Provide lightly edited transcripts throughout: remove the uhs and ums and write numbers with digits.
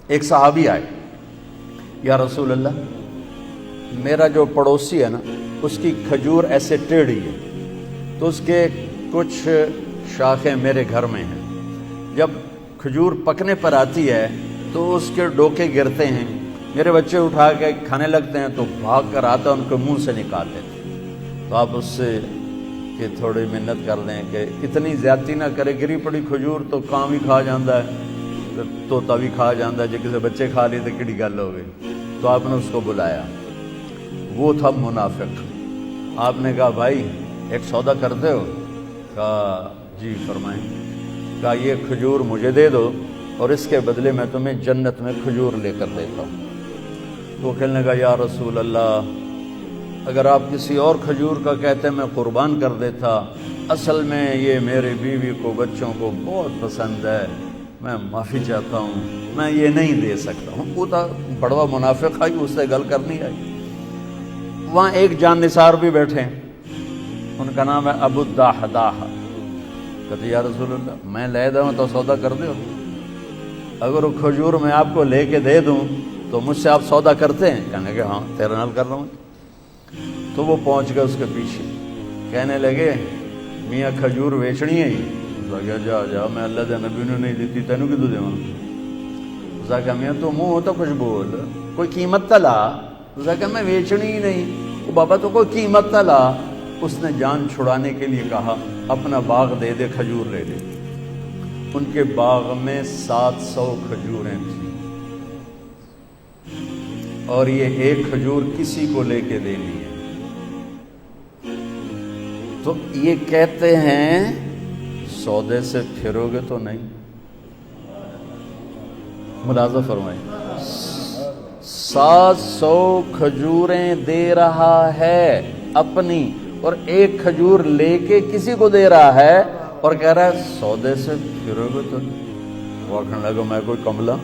ایک صحابی آئے، یا رسول اللہ میرا جو پڑوسی ہے نا اس کی کھجور ایسے ٹیڑھی ہے، تو اس کے کچھ شاخیں میرے گھر میں ہیں، جب کھجور پکنے پر آتی ہے تو اس کے ڈوکے گرتے ہیں، میرے بچے اٹھا کے کھانے لگتے ہیں تو بھاگ کر آتا ان کو منہ سے نکال دیتے، تو آپ اس سے کہ تھوڑی منت کر لیں کہ اتنی زیادتی نہ کرے، گری پڑی کھجور تو کام ہی کھا جاندہ ہے، طوطا بھی کھا جاندہ ہے، جے کسی بچے کھا لی تو کڑی گل ہو گئی۔ تو آپ نے اس کو بلایا، وہ تھا منافق۔ آپ نے کہا بھائی ایک سودا کرتے ہو؟ کہا جی فرمائیں۔ کہا یہ کھجور مجھے دے دو اور اس کے بدلے میں تمہیں جنت میں کھجور لے کر دیتا ہوں۔ تو کہنے لگا یا رسول اللہ اگر آپ کسی اور کھجور کا کہتے میں قربان کر دیتا، اصل میں یہ میرے بیوی کو بچوں کو بہت پسند ہے، میں معافی چاہتا ہوں، میں یہ نہیں دے سکتا ہوں۔ وہ تھا بڑوا منافق آئی، اس سے گل کرنی آئی۔ وہاں ایک جان نثار بھی بیٹھے ہیں، ان کا نام ہے ابو الدحداح۔ کہتے یا رسول اللہ میں لے دوں تو سودا کر دو، اگر وہ کھجور میں آپ کو لے کے دے دوں تو مجھ سے آپ سودا کرتے ہیں؟ کہنے کہ ہاں تیرے نال کر رہا ہوں۔ تو وہ پہنچ گئے اس کے پیچھے، کہنے لگے میاں کھجور بیچنی ہے ہی؟ جا جا میں اللہ دے نبی نے نہیں دیتی تینوں کدو دے؟ اس نے کہا میاں تو منہ ہو تو کچھ بول، کوئی قیمت تلا۔ اس نے کہا میں بیچنی ہی نہیں۔ وہ بابا تو کوئی قیمت تلا۔ اس نے جان چھڑانے کے لیے کہا اپنا باغ دے دے، کھجور لے لے۔ ان کے باغ میں 700 کھجوریں تھیں اور یہ ایک کھجور کسی کو لے کے دینی ہے۔ تو یہ کہتے ہیں سودے سے پھرو گے تو نہیں؟ ملاحظہ فرمائیں، 700 کھجوریں دے رہا ہے اپنی اور ایک کھجور لے کے کسی کو دے رہا ہے اور کہہ رہا ہے سودے سے پھرو گے تو نہیں؟ وہ کہنے لگا میں کوئی کملا،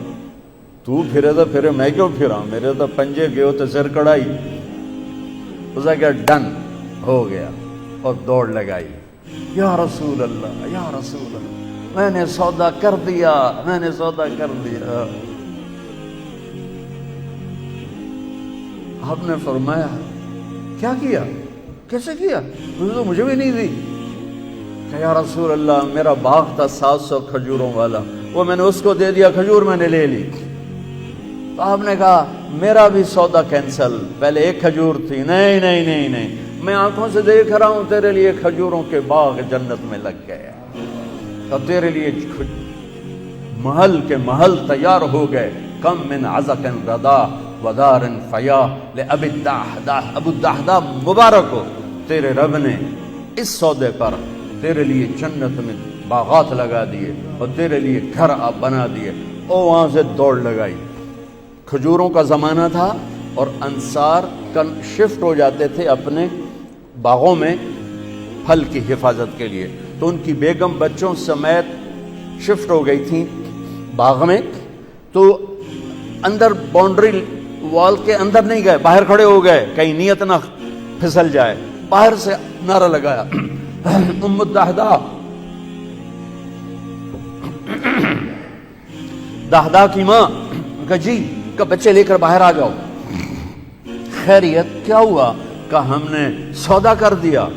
تو پھرے تو پھرے، میں کیوں پھرا، میرے تو پنجے گئے تو سر کڑائی۔ اس نے کہا ڈن ہو گیا اور دوڑ لگائی، یا رسول اللہ یا رسول اللہ میں نے سودا کر دیا، میں نے سودا کر دیا۔ آپ نے فرمایا کیا کیا، کیسے کیا؟ انہوں نے مجھے بھی نہیں دی۔ کہ یا رسول اللہ میرا باغ تھا 700 کھجوروں والا، وہ میں نے اس کو دے دیا، کھجور میں نے لے لی۔ تو آپ نے کہا میرا بھی سودا کینسل، پہلے ایک کھجور تھی، نہیں نہیں نہیں نہیں، میں آنکھوں سے دیکھ رہا ہوں تیرے لیے کھجوروں کے باغ جنت میں لگ گئے اور تیرے لیے محل کے محل تیار ہو گئے۔ کم من عزق ردا ودار فیا لأبی الدحداح، ابو الدحداح مبارک ہو، تیرے رب نے اس سودے پر تیرے لیے جنت میں باغات لگا دیے اور تیرے لیے گھر آپ بنا دیے۔ اور وہاں سے دوڑ لگائی۔ کھجوروں کا زمانہ تھا اور انصار شفٹ ہو جاتے تھے اپنے باغوں میں پھل کی حفاظت کے لیے، تو ان کی بیگم بچوں سمیت شفٹ ہو گئی تھیں باغ میں، تو اندر باؤنڈری وال کے اندر نہیں گئے، باہر کھڑے ہو گئے کہیں نیت نہ پھسل جائے۔ باہر سے نعرہ لگایا ام الدحداح، دحداح کی ماں، کہا جی، کہ بچے لے کر باہر آ جاؤ۔ خیریت کیا ہوا؟ کہ ہم نے سودا کر دیا،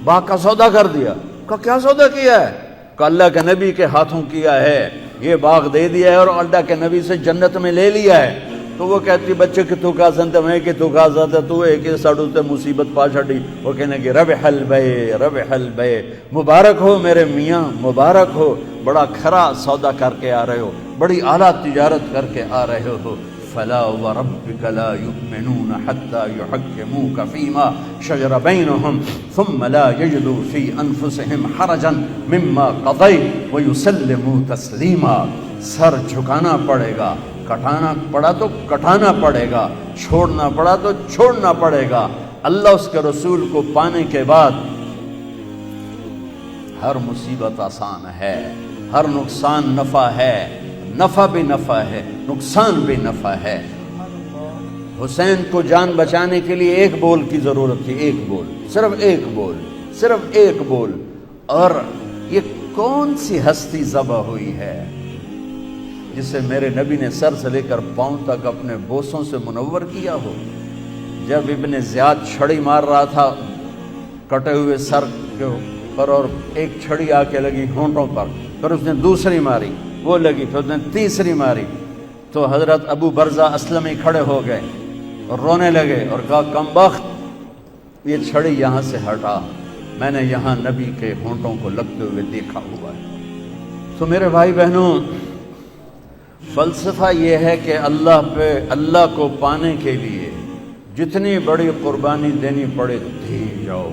باغ کا سودا کر دیا۔ کہ کیا سودا کیا ہے؟ کہ اللہ کے نبی کے ہاتھوں کیا ہے، یہ باغ دے دیا ہے اور اللہ کے نبی سے جنت میں لے لیا ہے۔ تو وہ کہتی بچے کہ تو کا سنتے میں کہ تو کا سنتے تو ایک ساڑھو تے مصیبت پا چھڑی۔ وہ کہنے کہ ربح البیع ربح البیع، مبارک ہو میرے میاں، مبارک ہو، بڑا کھرا سودا کر کے آ رہے ہو، بڑی اعلیٰ تجارت کر کے آ رہے ہو۔ فلا وربك لا يؤمنون حتى يحكموك فيما شجر بينهم ثم لا يجدوا في أنفسهم حرجا مما قضيت ويسلموا تسليما۔ سر جھکانا پڑے گا، کٹانا پڑا تو کٹانا پڑے گا، چھوڑنا پڑا تو چھوڑنا پڑے گا۔ اللہ اس کے رسول کو پانے کے بعد ہر مصیبت آسان ہے، ہر نقصان نفع ہے، نفع بھی نفع ہے، نقصان بھی نفع ہے۔ حسین کو جان بچانے کے لیے ایک بول کی ضرورت تھی، ایک بول، صرف ایک بول، صرف ایک بول۔ اور یہ کون سی ہستی ذبح ہوئی ہے؟ جسے میرے نبی نے سر سے لے کر پاؤں تک اپنے بوسوں سے منور کیا ہو؟ جب ابن زیاد چھڑی مار رہا تھا کٹے ہوئے سر کے پر، اور ایک چھڑی آ کے لگی ہونٹوں پر، پھر اس نے دوسری ماری، وہ لگی، پھر اس نے تیسری ماری، تو حضرت ابو برزہ اسلمی کھڑے ہو گئے اور رونے لگے اور کہا کمبخت، یہ چھڑی یہاں سے ہٹا، میں نے یہاں نبی کے ہونٹوں کو لگتے ہوئے دیکھا ہوا ہے۔ تو میرے بھائی بہنوں، فلسفہ یہ ہے کہ اللہ کو پانے کے لیے جتنی بڑی قربانی دینی پڑے دی جاؤ۔